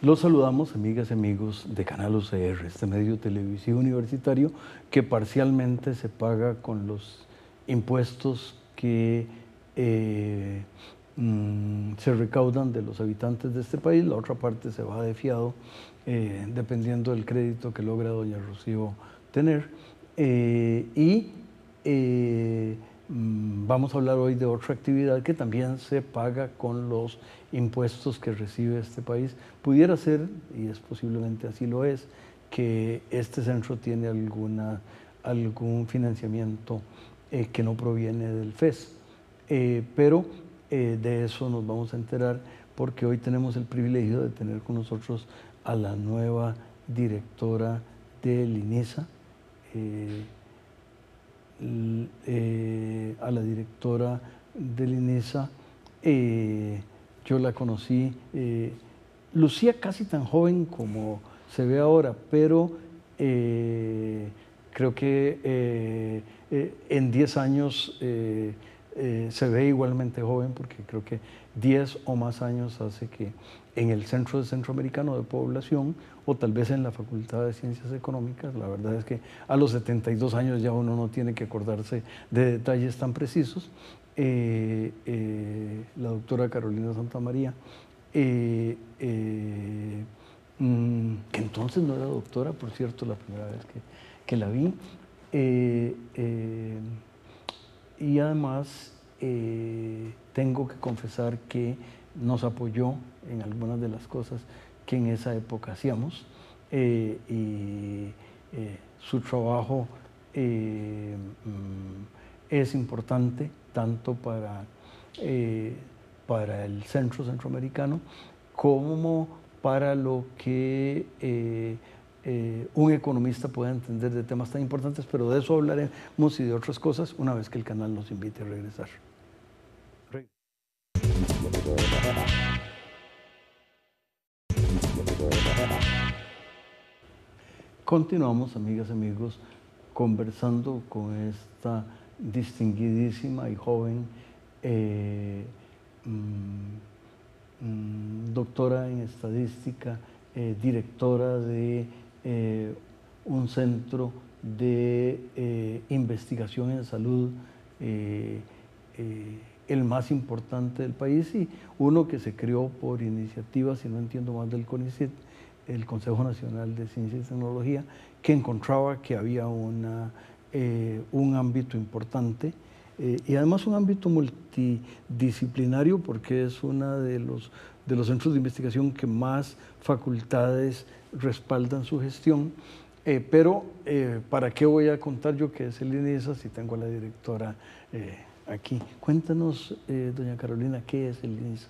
Los saludamos, amigas y amigos de Canal UCR, este medio televisivo universitario que parcialmente se paga con los impuestos que se recaudan de los habitantes de este país. La otra parte se va de fiado, dependiendo del crédito que logra doña Rocío tener. Vamos a hablar hoy de otra actividad que también se paga con los impuestos que recibe este país. Pudiera ser, y es posiblemente así lo es, que este centro tiene algún financiamiento que no proviene del FES. Pero de eso nos vamos a enterar porque hoy tenemos el privilegio de tener con nosotros a la nueva directora del INISA, a la directora del INISA. Yo la conocí, lucía casi tan joven como se ve ahora, pero creo que en 10 años se ve igualmente joven, porque creo que 10 o más años hace que en el Centro Centroamericano de Población, o tal vez en la Facultad de Ciencias Económicas, la verdad es que a los 72 años ya uno no tiene que acordarse de detalles tan precisos, la doctora Carolina Santamaría, que entonces no era doctora, por cierto, la primera vez que la vi, y además tengo que confesar que nos apoyó en algunas de las cosas que en esa época hacíamos, su trabajo es importante tanto para el Centro Centroamericano como para lo que un economista puede entender de temas tan importantes, pero de eso hablaremos y de otras cosas una vez que el canal nos invite a regresar. Continuamos, amigas y amigos, conversando con esta distinguidísima y joven doctora en estadística, directora de un centro de investigación en salud, el más importante del país, y uno que se creó por iniciativa, si no entiendo mal, del CONICET, el Consejo Nacional de Ciencia y Tecnología, que encontraba que había un ámbito importante y además un ámbito multidisciplinario, porque es uno de los centros de investigación que más facultades respaldan su gestión. Pero ¿para qué voy a contar yo qué es el INISA si tengo a la directora aquí? Cuéntanos, doña Carolina, ¿qué es el INISA?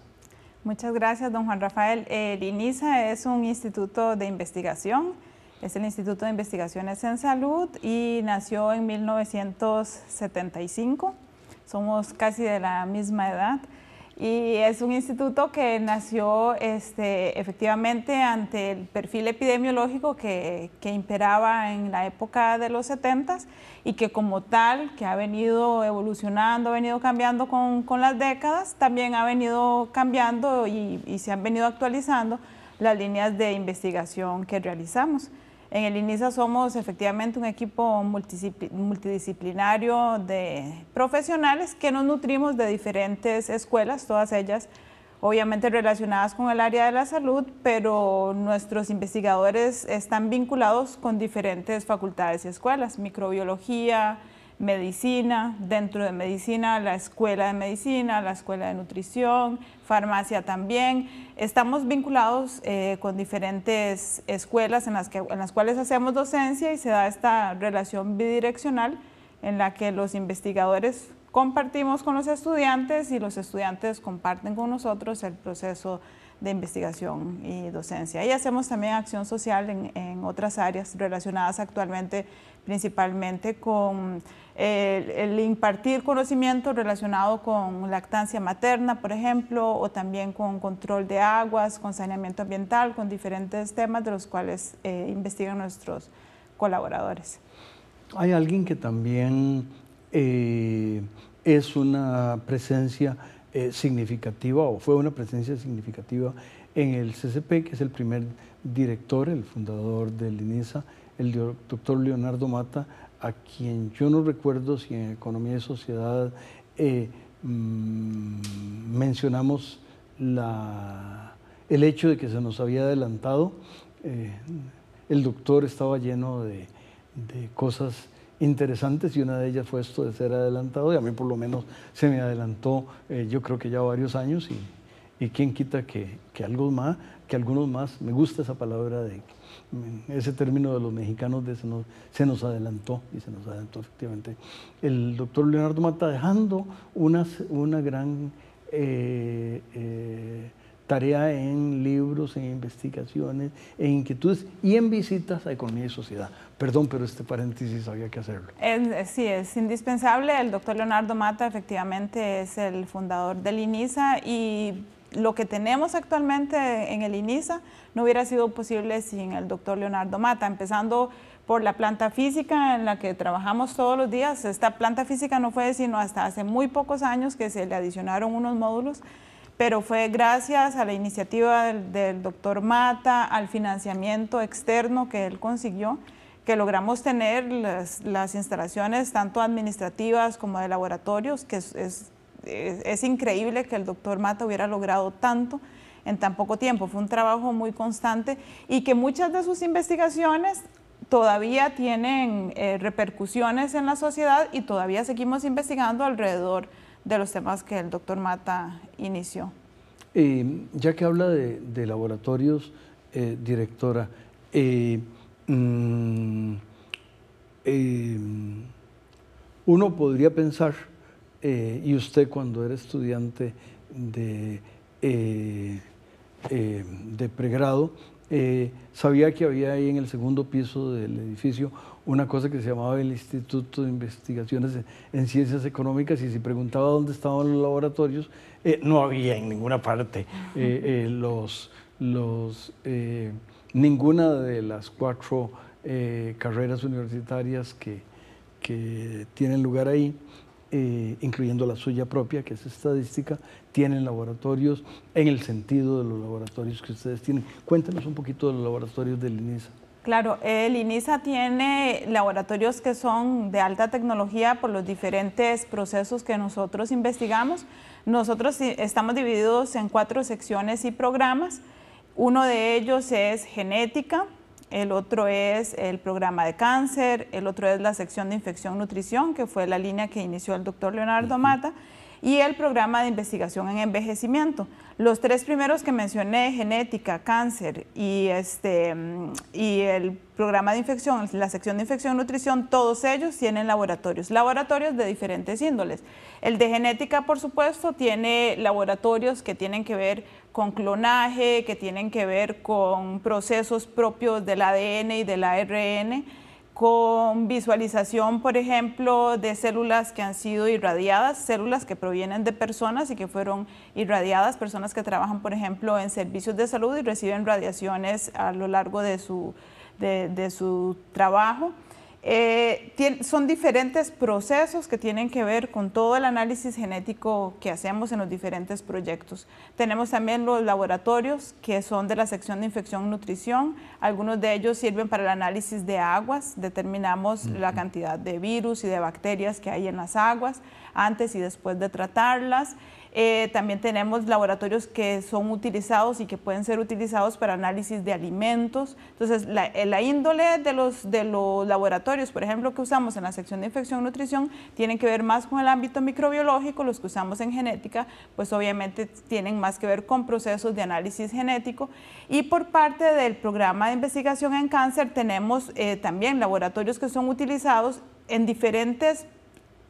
Muchas gracias, don Juan Rafael. El INISA es un instituto de investigación, es el Instituto de Investigaciones en Salud y nació en 1975. Somos casi de la misma edad. Y es un instituto que nació efectivamente ante el perfil epidemiológico que imperaba en la época de los 70s y que como tal, que ha venido evolucionando, ha venido cambiando con las décadas, también ha venido cambiando y se han venido actualizando las líneas de investigación que realizamos. En el INISA somos efectivamente un equipo multidisciplinario de profesionales que nos nutrimos de diferentes escuelas, todas ellas obviamente relacionadas con el área de la salud, pero nuestros investigadores están vinculados con diferentes facultades y escuelas: microbiología, medicina, dentro de medicina la escuela de medicina, la escuela de nutrición, farmacia también. Estamos vinculados con diferentes escuelas en las cuales hacemos docencia y se da esta relación bidireccional en la que los investigadores compartimos con los estudiantes y los estudiantes comparten con nosotros el proceso de investigación y docencia. Y hacemos también acción social en otras áreas relacionadas actualmente principalmente con el impartir conocimiento relacionado con lactancia materna, por ejemplo, o también con control de aguas, con saneamiento ambiental, con diferentes temas de los cuales investigan nuestros colaboradores. Hay alguien que también es una presencia significativa, o fue una presencia significativa en el CCP, que es el primer director, el fundador del INISA, el doctor Leonardo Mata, a quien yo no recuerdo si en Economía y Sociedad mencionamos el hecho de que se nos había adelantado. El doctor estaba lleno de cosas interesantes y una de ellas fue esto de ser adelantado, y a mí por lo menos se me adelantó yo creo que ya varios años, y quién quita que algunos más, me gusta esa palabra, ese término de los mexicanos de se nos adelantó, y se nos adelantó efectivamente el doctor Leonardo Mata, dejando una gran tarea en libros, en investigaciones, en inquietudes y en visitas a Economía y Sociedad. Perdón, pero este paréntesis había que hacerlo. Sí, es indispensable. El doctor Leonardo Mata efectivamente es el fundador del INISA, y lo que tenemos actualmente en el INISA no hubiera sido posible sin el doctor Leonardo Mata, empezando por la planta física en la que trabajamos todos los días. Esta planta física no fue sino hasta hace muy pocos años que se le adicionaron unos módulos, pero fue gracias a la iniciativa del doctor Mata, al financiamiento externo que él consiguió, que logramos tener las instalaciones tanto administrativas como de laboratorios, que es increíble que el doctor Mata hubiera logrado tanto en tan poco tiempo. Fue un trabajo muy constante, y que muchas de sus investigaciones todavía tienen repercusiones en la sociedad, y todavía seguimos investigando alrededor de los temas que el doctor Mata inició. Ya que habla de laboratorios, directora, uno podría pensar, y usted cuando era estudiante de pregrado, sabía que había ahí en el segundo piso del edificio una cosa que se llamaba el Instituto de Investigaciones en Ciencias Económicas, y si preguntaba dónde estaban los laboratorios, no había en ninguna parte. Ninguna de las 4 carreras universitarias que tienen lugar ahí, incluyendo la suya propia, que es estadística, tienen laboratorios en el sentido de los laboratorios que ustedes tienen. Cuéntenos un poquito de los laboratorios del INISA. Claro, el INISA tiene laboratorios que son de alta tecnología por los diferentes procesos que nosotros investigamos. Nosotros estamos divididos en 4 secciones y programas. Uno de ellos es genética, el otro es el programa de cáncer, el otro es la sección de infección nutrición, que fue la línea que inició el doctor Leonardo Mata, y el programa de investigación en envejecimiento. Los 3 primeros que mencioné, genética, cáncer y el programa de infección, la sección de infección y nutrición, todos ellos tienen laboratorios de diferentes índoles. El de genética, por supuesto, tiene laboratorios que tienen que ver con clonaje, que tienen que ver con procesos propios del ADN y del ARN, con visualización, por ejemplo, de células que han sido irradiadas, células que provienen de personas y que fueron irradiadas, personas que trabajan, por ejemplo, en servicios de salud y reciben radiaciones a lo largo de su trabajo. Son diferentes procesos que tienen que ver con todo el análisis genético que hacemos en los diferentes proyectos. Tenemos también los laboratorios que son de la sección de infección y nutrición. Algunos de ellos sirven para el análisis de aguas. Determinamos la cantidad de virus y de bacterias que hay en las aguas antes y después de tratarlas. También tenemos laboratorios que son utilizados y que pueden ser utilizados para análisis de alimentos. Entonces, la índole de los laboratorios, por ejemplo, que usamos en la sección de infección y nutrición, tienen que ver más con el ámbito microbiológico. Los que usamos en genética, pues obviamente tienen más que ver con procesos de análisis genético. Y por parte del programa de investigación en cáncer, tenemos también laboratorios que son utilizados en diferentes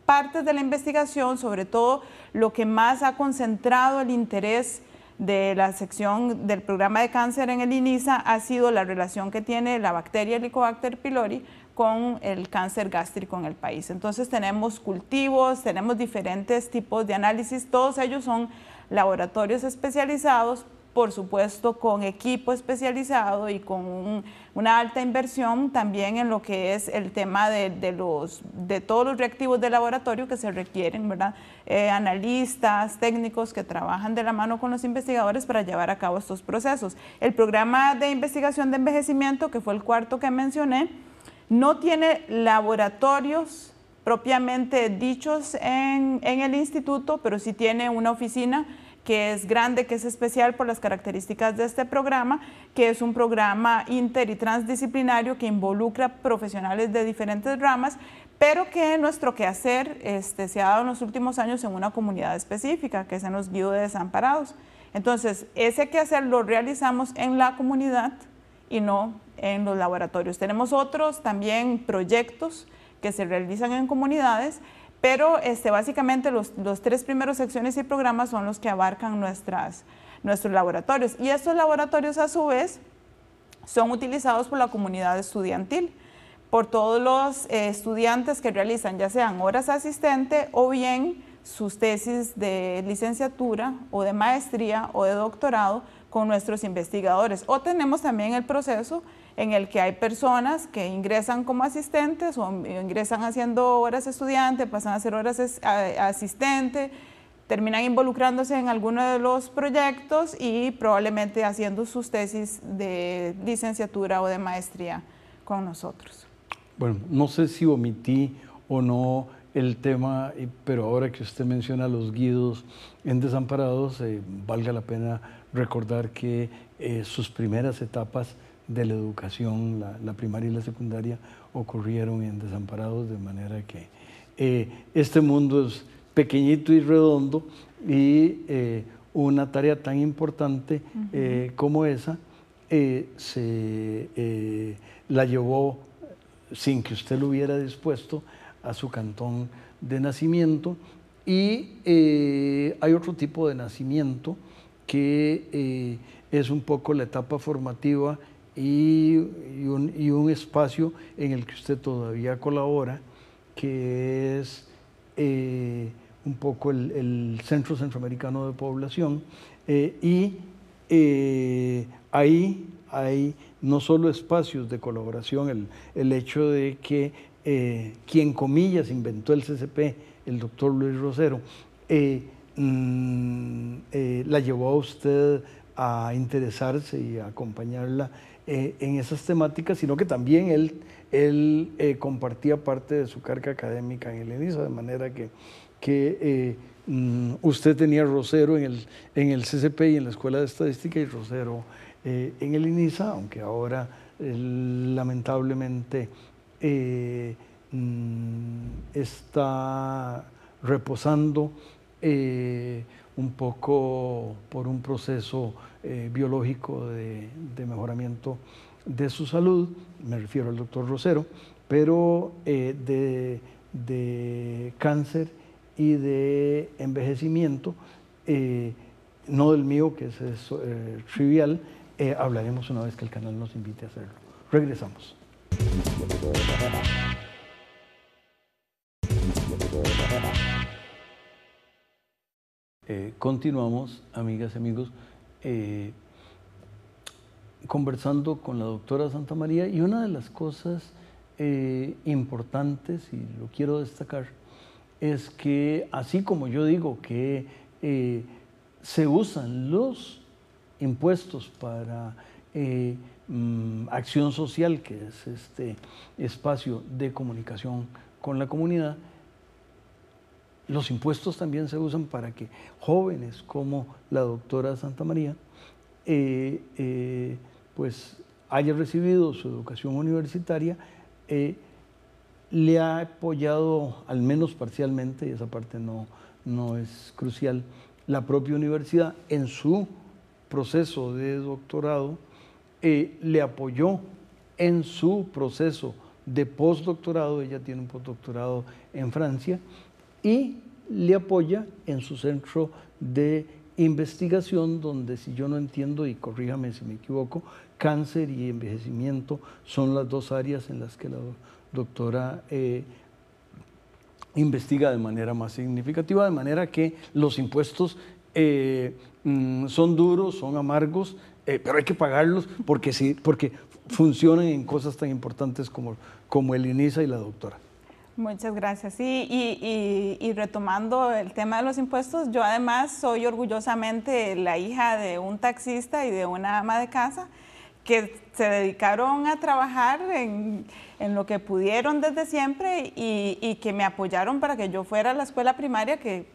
partes de la investigación, sobre todo lo que más ha concentrado el interés de la sección del programa de cáncer en el INISA ha sido la relación que tiene la bacteria Helicobacter pylori con el cáncer gástrico en el país. Entonces tenemos cultivos, tenemos diferentes tipos de análisis, todos ellos son laboratorios especializados, por supuesto con equipo especializado y con una alta inversión también en lo que es el tema de todos los reactivos de laboratorio que se requieren, ¿verdad? Analistas, técnicos que trabajan de la mano con los investigadores para llevar a cabo estos procesos. El programa de investigación de envejecimiento, que fue el cuarto que mencioné, no tiene laboratorios propiamente dichos en el instituto, pero sí tiene una oficina que es grande, que es especial por las características de este programa, que es un programa inter y transdisciplinario que involucra profesionales de diferentes ramas, pero que nuestro quehacer se ha dado en los últimos años en una comunidad específica, que es en los guíos de desamparados. Entonces, ese quehacer lo realizamos en la comunidad y no en los laboratorios. Tenemos otros también proyectos que se realizan en comunidades, pero básicamente los tres primeros secciones y programas son los que abarcan nuestros laboratorios. Y estos laboratorios, a su vez, son utilizados por la comunidad estudiantil, por todos los estudiantes que realizan ya sean horas asistente o bien sus tesis de licenciatura o de maestría o de doctorado con nuestros investigadores. O tenemos también el proceso en el que hay personas que ingresan como asistentes o ingresan haciendo horas estudiante, pasan a hacer horas asistente, terminan involucrándose en alguno de los proyectos y probablemente haciendo sus tesis de licenciatura o de maestría con nosotros. Bueno, no sé si omití o no el tema, pero ahora que usted menciona los guíos en desamparados, valga la pena recordar que sus primeras etapas de la educación, la primaria y la secundaria, ocurrieron en desamparados, de manera que este mundo es pequeñito y redondo y una tarea tan importante como esa la llevó, sin que usted lo hubiera dispuesto, a su cantón de nacimiento. Y hay otro tipo de nacimiento que es un poco la etapa formativa y un espacio en el que usted todavía colabora, que es un poco el Centro Centroamericano de Población, y ahí hay no solo espacios de colaboración, el hecho de que quien comillas inventó el CCP, el doctor Luis Rosero, la llevó a usted a interesarse y a acompañarla en esas temáticas, sino que también él compartía parte de su carga académica en el INISA, de manera que usted tenía Rosero en el CCP y en la Escuela de Estadística, y Rosero en el INISA, aunque ahora lamentablemente está reposando un poco por un proceso biológico de mejoramiento de su salud, me refiero al doctor Rosero, pero de cáncer y de envejecimiento, no del mío, que es trivial, hablaremos una vez que el canal nos invite a hacerlo. Regresamos. Continuamos, amigas y amigos, conversando con la doctora Santamaría, y una de las cosas importantes, y lo quiero destacar, es que así como yo digo que se usan los impuestos para acción social, que es este espacio de comunicación con la comunidad, los impuestos también se usan para que jóvenes como la doctora Santamaría pues haya recibido su educación universitaria, le ha apoyado al menos parcialmente, y esa parte no es crucial, la propia universidad en su proceso de doctorado, le apoyó en su proceso de postdoctorado, ella tiene un postdoctorado en Francia, y le apoya en su centro de investigación donde, si yo no entiendo, y corríjame si me equivoco, cáncer y envejecimiento son las dos áreas en las que la doctora investiga de manera más significativa, de manera que los impuestos son duros, son amargos, pero hay que pagarlos porque, sí, porque funcionan en cosas tan importantes como el INISA y la doctora. Muchas gracias. Sí, y retomando el tema de los impuestos, yo además soy orgullosamente la hija de un taxista y de una ama de casa que se dedicaron a trabajar en lo que pudieron desde siempre y que me apoyaron para que yo fuera a la escuela primaria, que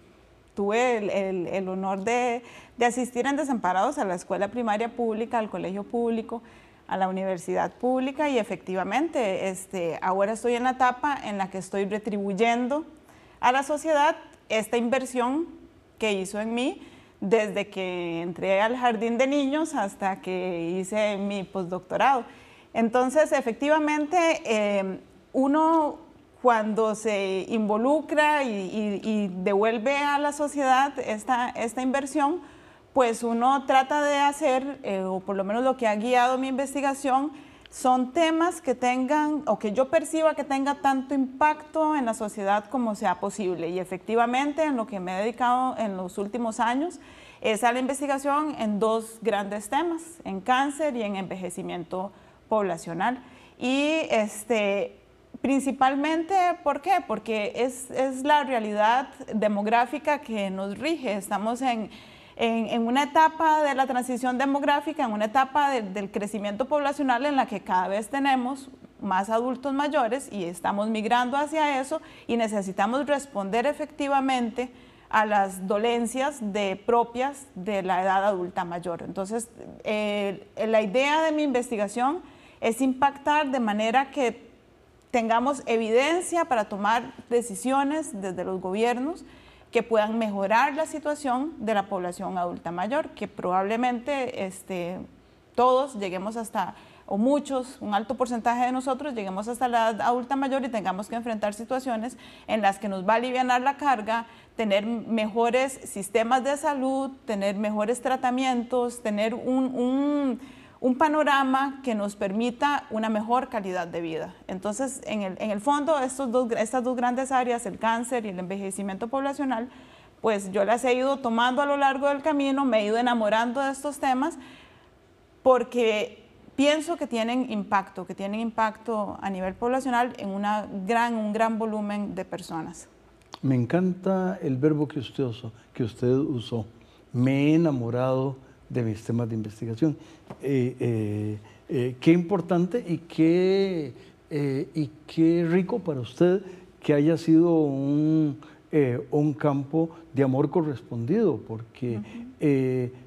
tuve el honor de asistir en Desamparados a la escuela primaria pública, al colegio público, a la universidad pública, y efectivamente ahora estoy en la etapa en la que estoy retribuyendo a la sociedad esta inversión que hizo en mí desde que entré al jardín de niños hasta que hice mi postdoctorado. Entonces, efectivamente, uno cuando se involucra y devuelve a la sociedad esta inversión, pues uno trata de hacer, o por lo menos lo que ha guiado mi investigación, son temas que tengan, o que yo perciba que tenga tanto impacto en la sociedad como sea posible. Y efectivamente, en lo que me he dedicado en los últimos años es a la investigación en dos grandes temas, en cáncer y en envejecimiento poblacional. Y principalmente, ¿por qué? Porque es la realidad demográfica que nos rige. Estamos en una etapa de la transición demográfica, en una etapa del crecimiento poblacional en la que cada vez tenemos más adultos mayores y estamos migrando hacia eso, y necesitamos responder efectivamente a las dolencias propias de la edad adulta mayor. Entonces, la idea de mi investigación es impactar de manera que tengamos evidencia para tomar decisiones desde los gobiernos que puedan mejorar la situación de la población adulta mayor, que probablemente todos lleguemos hasta, o muchos, un alto porcentaje de nosotros lleguemos hasta la edad adulta mayor y tengamos que enfrentar situaciones en las que nos va a aliviar la carga, tener mejores sistemas de salud, tener mejores tratamientos, tener un panorama que nos permita una mejor calidad de vida. Entonces, en el fondo, estas dos grandes áreas, el cáncer y el envejecimiento poblacional, pues yo las he ido tomando a lo largo del camino, me he ido enamorando de estos temas, porque pienso que tienen impacto a nivel poblacional en un gran volumen de personas. Me encanta el verbo que usted usó, me he enamorado de mis temas de investigación. Qué importante y qué rico para usted que haya sido un campo de amor correspondido, porque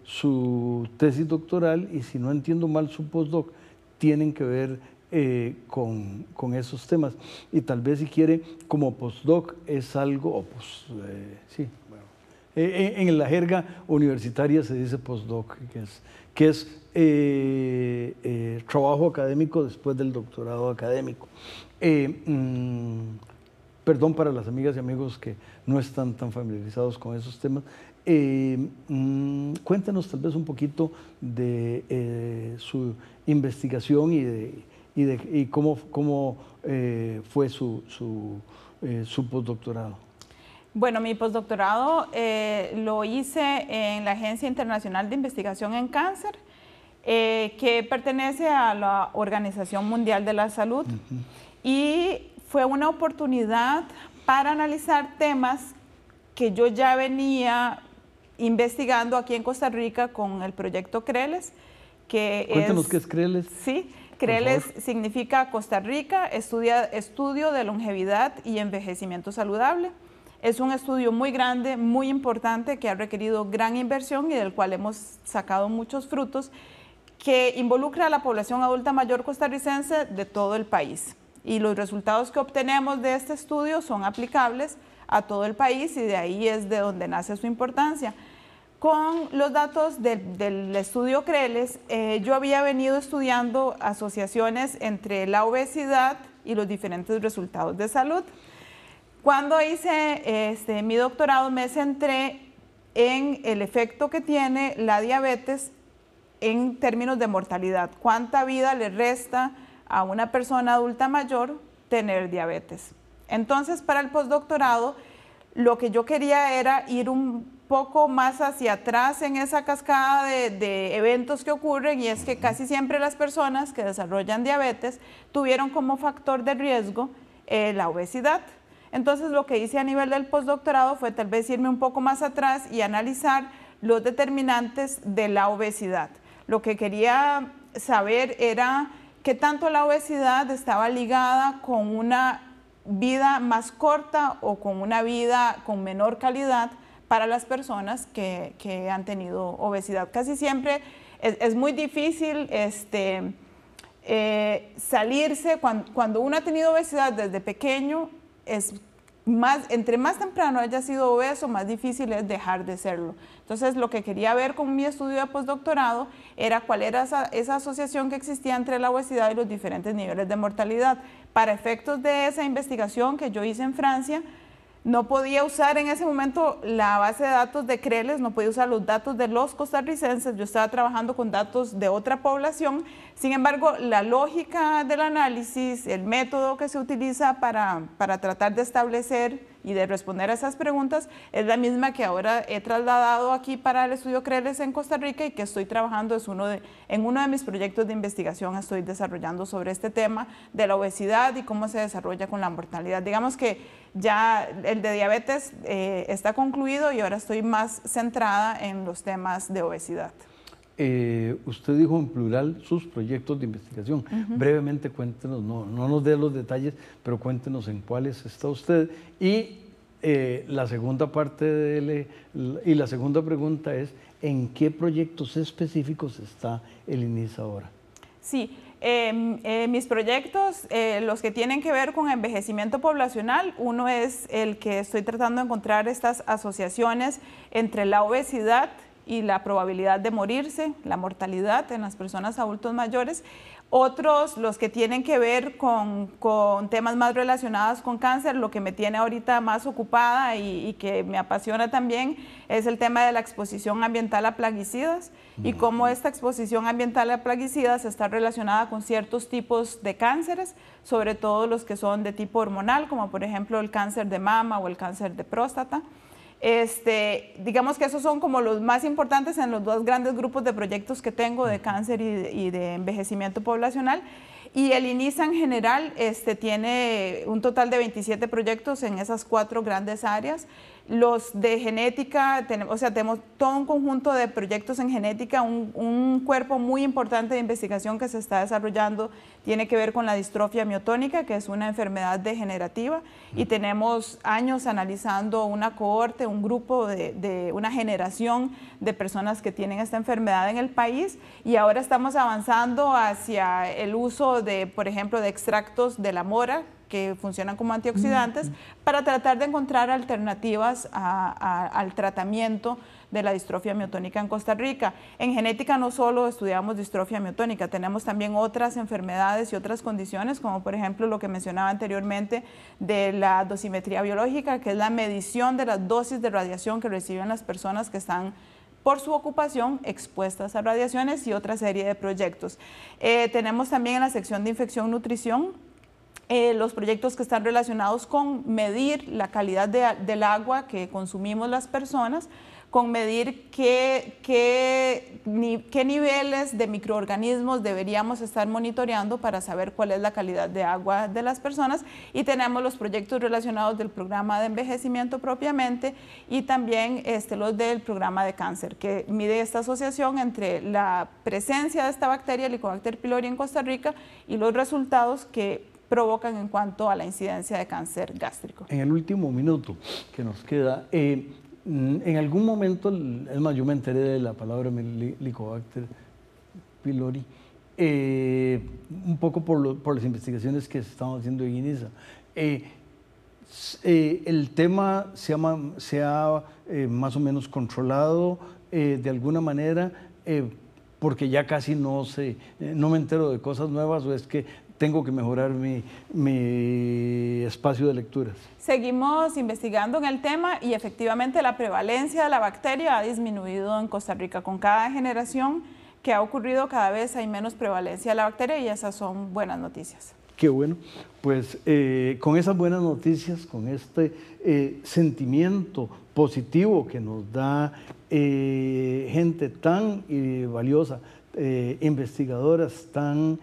su tesis doctoral, y si no entiendo mal su postdoc, tienen que ver con esos temas. Y tal vez, si quiere, como postdoc es algo, sí, bueno, en la jerga universitaria se dice postdoc, que es trabajo académico después del doctorado académico. Perdón para las amigas y amigos que no están tan familiarizados con esos temas. Cuéntenos tal vez un poquito de su investigación y cómo fue su postdoctorado. Bueno, mi postdoctorado lo hice en la Agencia Internacional de Investigación en Cáncer, que pertenece a la Organización Mundial de la Salud, y fue una oportunidad para analizar temas que yo ya venía investigando aquí en Costa Rica con el proyecto CRELES. Cuéntanos qué es CRELES. Sí, CRELES significa Costa Rica, Estudio de Longevidad y Envejecimiento Saludable. Es un estudio muy grande, muy importante, que ha requerido gran inversión y del cual hemos sacado muchos frutos, que involucra a la población adulta mayor costarricense de todo el país. Y los resultados que obtenemos de este estudio son aplicables a todo el país, y de ahí es de donde nace su importancia. Con los datos del estudio CRELES, yo había venido estudiando asociaciones entre la obesidad y los diferentes resultados de salud. Cuando hice mi doctorado, me centré en el efecto que tiene la diabetes en términos de mortalidad. ¿Cuánta vida le resta a una persona adulta mayor tener diabetes? Entonces, para el postdoctorado, lo que yo quería era ir un poco más hacia atrás en esa cascada de eventos que ocurren, y es que casi siempre las personas que desarrollan diabetes tuvieron como factor de riesgo la obesidad. Entonces, lo que hice a nivel del postdoctorado fue tal vez irme un poco más atrás y analizar los determinantes de la obesidad. Lo que quería saber era qué tanto la obesidad estaba ligada con una vida más corta o con una vida con menor calidad para las personas que han tenido obesidad. Casi siempre es muy difícil salirse cuando uno ha tenido obesidad desde pequeño. Entre más temprano haya sido obeso, más difícil es dejar de serlo. Entonces, lo que quería ver con mi estudio de postdoctorado era cuál era esa asociación que existía entre la obesidad y los diferentes niveles de mortalidad. Para efectos de esa investigación que yo hice en Francia, no podía usar en ese momento la base de datos de CRELES, no podía usar los datos de los costarricenses, yo estaba trabajando con datos de otra población. Sin embargo, la lógica del análisis, el método que se utiliza para tratar de establecer y de responder a esas preguntas es la misma que ahora he trasladado aquí para el estudio CRELES en Costa Rica, y que estoy trabajando, en uno de mis proyectos de investigación estoy desarrollando sobre este tema de la obesidad y cómo se desarrolla con la mortalidad. Digamos que ya el de diabetes está concluido y ahora estoy más centrada en los temas de obesidad. Usted dijo en plural sus proyectos de investigación. Brevemente cuéntenos, no nos dé los detalles, pero cuéntenos en cuáles está usted. Y la segunda parte y la segunda pregunta es, ¿en qué proyectos específicos está el INISA ahora? Sí, mis proyectos, los que tienen que ver con envejecimiento poblacional, uno es el que estoy tratando de encontrar estas asociaciones entre la obesidad y la probabilidad de morirse, la mortalidad en las personas adultos mayores. Otros, los que tienen que ver con temas más relacionados con cáncer, lo que me tiene ahorita más ocupada y que me apasiona también es el tema de la exposición ambiental a plaguicidas y cómo esta exposición ambiental a plaguicidas está relacionada con ciertos tipos de cánceres, sobre todo los que son de tipo hormonal, como por ejemplo el cáncer de mama o el cáncer de próstata. Digamos que esos son como los más importantes en los dos grandes grupos de proyectos que tengo de cáncer y de envejecimiento poblacional. Y el INISA en general tiene un total de 27 proyectos en esas 4 grandes áreas. Los de genética, tenemos todo un conjunto de proyectos en genética, un cuerpo muy importante de investigación que se está desarrollando tiene que ver con la distrofia miotónica, que es una enfermedad degenerativa, y tenemos años analizando una cohorte, un grupo de una generación de personas que tienen esta enfermedad en el país, y ahora estamos avanzando hacia el uso de, por ejemplo, de extractos de la mora, que funcionan como antioxidantes, para tratar de encontrar alternativas al tratamiento de la distrofia miotónica en Costa Rica. En genética no solo estudiamos distrofia miotónica, tenemos también otras enfermedades y otras condiciones, como por ejemplo lo que mencionaba anteriormente de la dosimetría biológica, que es la medición de las dosis de radiación que reciben las personas que están por su ocupación expuestas a radiaciones, y otra serie de proyectos. Tenemos también en la sección de infección nutrición los proyectos que están relacionados con medir la calidad del agua que consumimos las personas, con medir qué niveles de microorganismos deberíamos estar monitoreando para saber cuál es la calidad de agua de las personas. Y tenemos los proyectos relacionados del programa de envejecimiento propiamente, y también los del programa de cáncer, que mide esta asociación entre la presencia de esta bacteria, Helicobacter pylori, en Costa Rica y los resultados que provocan en cuanto a la incidencia de cáncer gástrico. En el último minuto que nos queda, en algún momento, es más, yo me enteré de la palabra Helicobacter pylori, un poco por las investigaciones que se estaban haciendo en INISA. El tema se ha más o menos controlado de alguna manera, porque ya casi no me entero de cosas nuevas, o es que tengo que mejorar mi espacio de lecturas. Seguimos investigando en el tema y efectivamente la prevalencia de la bacteria ha disminuido en Costa Rica. Con cada generación que ha ocurrido, cada vez hay menos prevalencia de la bacteria y esas son buenas noticias. Qué bueno, pues con esas buenas noticias, con este sentimiento positivo que nos da gente tan valiosa, investigadoras tan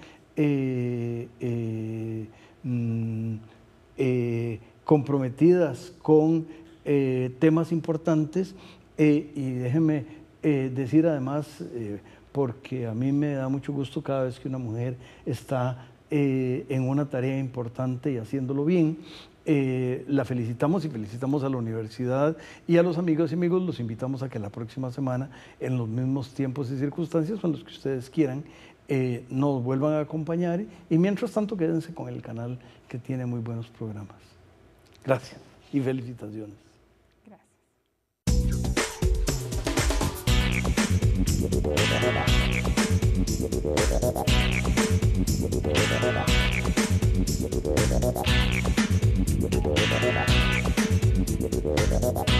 comprometidas con temas importantes, y déjenme decir además, porque a mí me da mucho gusto cada vez que una mujer está en una tarea importante y haciéndolo bien. La felicitamos y felicitamos a la universidad y a los amigos y amigos. Los invitamos a que la próxima semana, en los mismos tiempos y circunstancias, con los que ustedes quieran, nos vuelvan a acompañar, y mientras tanto quédense con el canal, que tiene muy buenos programas. Gracias y felicitaciones. Gracias.